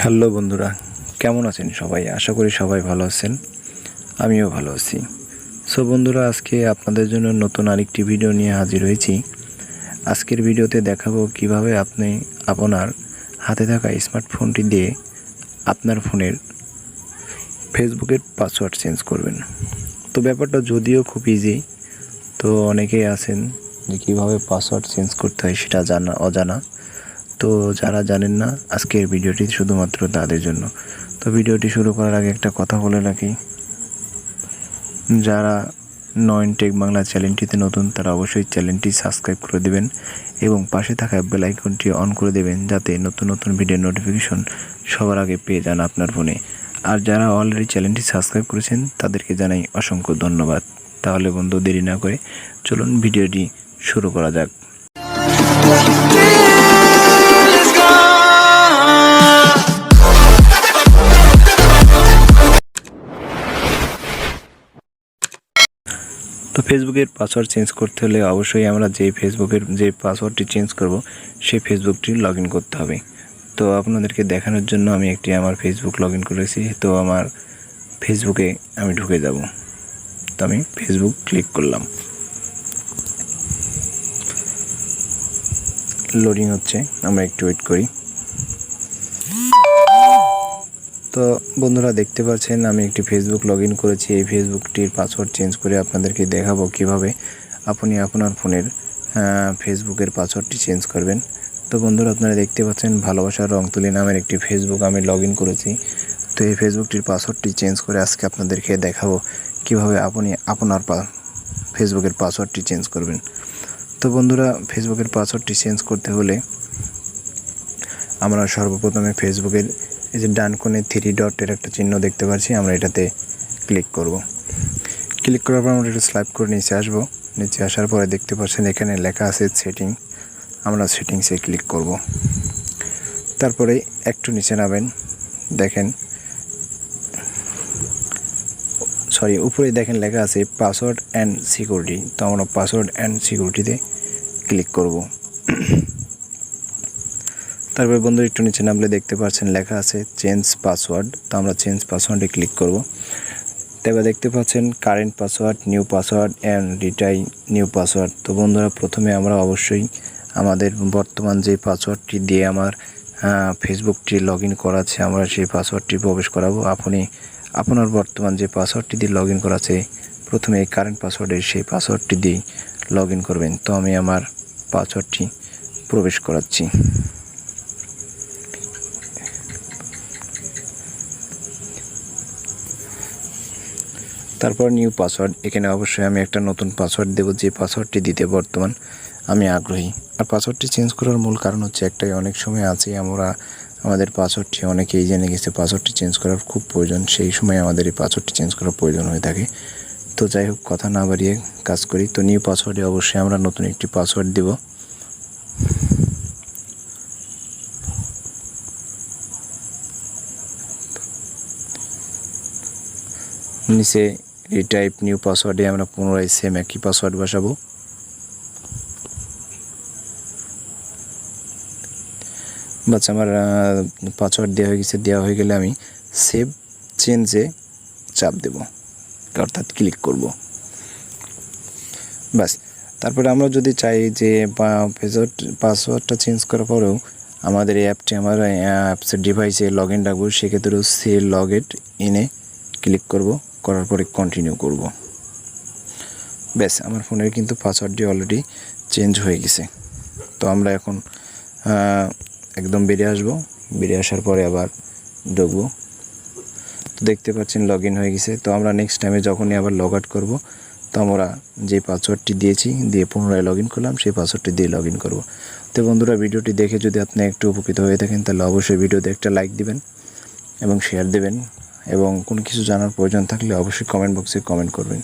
Hello বন্ধুরা, কেমন আছেন সবাই? আশা করি সবাই ভালো আছেন। আমিও ভালো আছি। সো বন্ধুরা, আজকে আপনাদের জন্য নতুন আরেকটি ভিডিও নিয়ে হাজির হয়েছি। আজকের ভিডিওতে দেখাবো কিভাবে আপনি আপনার হাতে থাকা স্মার্টফোনটি দিয়ে আপনার ফোনের ফেসবুকের পাসওয়ার্ড চেঞ্জ করবেন। তো ব্যাপারটা যদিও খুব ইজি, তো অনেকেই আছেন যে কীভাবে পাসওয়ার্ড চেঞ্জ করতে হয় সেটা অজানা। তো যারা জানেন না, আজকের ভিডিওটি শুধুমাত্র তাদের জন্য। তো ভিডিওটি শুরু করার আগে একটা কথা বলে রাখি, যারা নয়ন টেক বাংলা চ্যানেলটিতে নতুন তারা অবশ্যই চ্যানেলটি সাবস্ক্রাইব করে দেবেন এবং পাশে থাকা বেল আইকনটি অন করে দেবেন, যাতে নতুন নতুন ভিডিওর নোটিফিকেশন সবার আগে পেয়ে যান আপনার ফোনে। আর যারা অলরেডি চ্যানেলটি সাবস্ক্রাইব করেছেন তাদেরকে জানাই অসংখ্য ধন্যবাদ। তাহলে বন্ধু, দেরি না করে চলুন ভিডিওটি শুরু করা যাক। তো ফেসবুকের পাসওয়ার্ড চেঞ্জ করতে হলে অবশ্যই আমরা ফেসবুকের যে পাসওয়ার্ডটি চেঞ্জ করব সেই ফেসবুকটি লগ ইন করতে হবে। তো আপনাদেরকে দেখানোর জন্য আমি আমার ফেসবুক লগ ইন করেছি। তো আমার ফেসবুকে আমি ঢুকে যাব। তো আমি ফেসবুক ক্লিক করলাম। লোডিং হচ্ছে, আমরা একটু ওয়েট করি। তো বন্ধুরা, দেখতে পাচ্ছেন আমি একটি ফেসবুক লগ ইন করেছি। এই ফেসবুকটির পাসওয়ার্ড চেঞ্জ করে আপনাদেরকে দেখাবো কিভাবে আপনি আপনার ফোনের ফেসবুকের পাসওয়ার্ডটি চেঞ্জ করবেন। তো বন্ধুরা, আপনারা দেখতে পাচ্ছেন ভালোবাসার রং তুলি নামের একটি ফেসবুক আমি লগ ইন করেছি। তো এই ফেসবুকটির পাসওয়ার্ডটি চেঞ্জ করে আজকে আপনাদেরকে দেখাবো কিভাবে আপনি আপনার ফেসবুকের পাসওয়ার্ডটি চেঞ্জ করবেন। তো বন্ধুরা, ফেসবুকের পাসওয়ার্ডটি চেঞ্জ করতে হলে আমরা সর্বপ্রথমে ফেসবুকের এই যে ডান কোণে 3 ডটের একটা চিহ্ন দেখতে পাচ্ছি, আমরা এটাতে ক্লিক করব। ক্লিক করার পর আমরা একটু স্লাইড করে নিচে আসব। নিচে আসার পরে দেখতে পাচ্ছেন এখানে লেখা আছে সেটিং, আমরা সেটিংসে ক্লিক করব। তারপরে একটু নিচে নামেন, দেখেন উপরে দেখেন লেখা আছে পাসওয়ার্ড অ্যান্ড সিকিউরিটি। তো আমরা পাসওয়ার্ড অ্যান্ড সিকিউরিটিতে ক্লিক করব। তারপরে বন্ধু একটু নিচে নামলে দেখতে পাচ্ছেন লেখা আছে চেঞ্জ পাসওয়ার্ড। তো আমরা চেঞ্জ পাসওয়ার্ডে ক্লিক করব। তারপরে দেখতে পাচ্ছেন current password, new password and retype new password. তো বন্ধুরা, প্রথমে আমরা অবশ্যই আমাদের বর্তমান যে পাসওয়ার্ডটি দিয়ে আমার ফেসবুকটি লগ ইন করা আছে, আমরা সেই পাসওয়ার্ডটি প্রবেশ করাবো। আপনি আপনার বর্তমান যে পাসওয়ার্ডটি দিয়ে লগ ইন করা আছে, প্রথমে এই কারেন্ট পাসওয়ার্ডের সেই পাসওয়ার্ডটি দিয়ে লগ ইন করবেন। তো আমি আমার পাসওয়ার্ডটি প্রবেশ করাচ্ছি। তারপর নিউ পাসওয়ার্ড, এখানে অবশ্যই আমি একটা নতুন পাসওয়ার্ড দেব, যে পাসওয়ার্ডটি দিতে বর্তমান আমি আগ্রহী। আর পাসওয়ার্ডটি চেঞ্জ করার মূল কারণ হচ্ছে একটাই, অনেক সময় আছে আমাদের পাসওয়ার্ডটি অনেকেই জেনে গেছে, পাসওয়ার্ডটি চেঞ্জ করার খুব প্রয়োজন, সেই সময় আমাদের এই পাসওয়ার্ডটি চেঞ্জ করার প্রয়োজন হয়ে থাকে। তো যাই হোক, কথা না বাড়িয়ে কাজ করি। তো নিউ পাসওয়ার্ডে অবশ্যই আমরা নতুন একটি পাসওয়ার্ড দেব। নিচে রিটাইপ নিউ পাসওয়ার্ডে আমরা পুনরায় সেম একই পাসওয়ার্ড বসাবো। বাস, আমার পাসওয়ার্ড দেওয়া হয়ে গেলে আমি সেভ চেঞ্জে চাপ দেব, অর্থাৎ ক্লিক করব। বাস, তারপরে আমরা যদি চাই যে পাসওয়ার্ডটা চেঞ্জ করার পরেও আমাদের এই অ্যাপটি আমার অ্যাপসের ডিভাইসে লগ ইন রাখবো, সেক্ষেত্রেও সে লগ ইনে ক্লিক করব, করার পরে কন্টিনিউ করব। ব্যাস, আমার ফোনের কিন্তু পাসওয়ার্ডটি অলরেডি চেঞ্জ হয়ে গেছে। তো আমরা এখন একদম বেরিয়ে আসবো। বেরিয়ে আসার পরে আবার ঢুকবো। তো দেখতে পাচ্ছেন লগ ইন হয়ে গেছে। তো আমরা নেক্সট টাইমে যখনই আবার লগ আউট করবো, তো আমরা যে পাসওয়ার্ডটি দিয়েছি দিয়ে পুনরায় লগ ইন করলাম, সেই পাসওয়ার্ডটি দিয়ে লগ ইন করবো। তো বন্ধুরা, ভিডিওটি দেখে যদি আপনি একটু উপকৃত হয়ে থাকেন, তাহলে অবশ্যই ভিডিওতে একটা লাইক দিবেন এবং শেয়ার দেবেন, এবং কোনো কিছু জানার প্রয়োজন থাকলে অবশ্যই কমেন্ট বক্সে কমেন্ট করবেন।